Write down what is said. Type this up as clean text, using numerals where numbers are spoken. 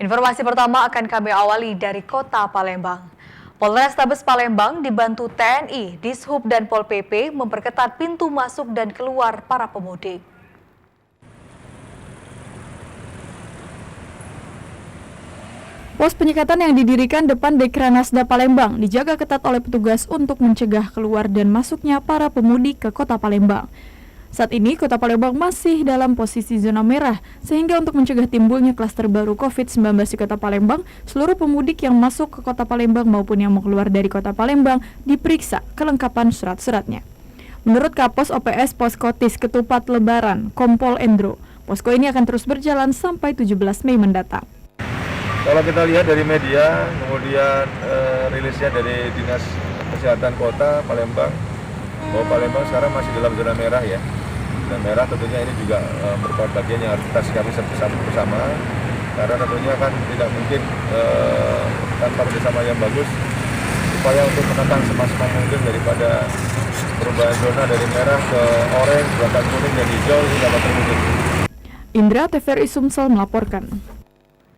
Informasi pertama akan kami awali dari Kota Palembang. Polrestabes Palembang dibantu TNI, Dishub dan Pol PP memperketat pintu masuk dan keluar para pemudik. Pos penyekatan yang didirikan depan Dekranasda Palembang dijaga ketat oleh petugas untuk mencegah keluar dan masuknya para pemudik ke Kota Palembang. Saat ini, Kota Palembang masih dalam posisi zona merah, sehingga untuk mencegah timbulnya klaster baru COVID-19 di Kota Palembang, seluruh pemudik yang masuk ke Kota Palembang maupun yang mau keluar dari Kota Palembang diperiksa kelengkapan surat-suratnya. Menurut Kapos OPS Poskotis Ketupat Lebaran, Kompol Endro, posko ini akan terus berjalan sampai 17 Mei mendatang. Kalau kita lihat dari media, kemudian rilisnya dari Dinas Kesehatan Kota Palembang, bahwa Palembang sekarang masih dalam zona merah ya. Zona merah tentunya ini juga merupakan bagian yang harus kita sikapi bersama, karena tentunya kan tidak mungkin tanpa kerjasama yang bagus, upaya untuk menekan semaksimal mungkin daripada perubahan zona dari merah ke oranye, bahkan kuning dan hijau ini dapat terwujud. Indra TVRI Sumsel melaporkan.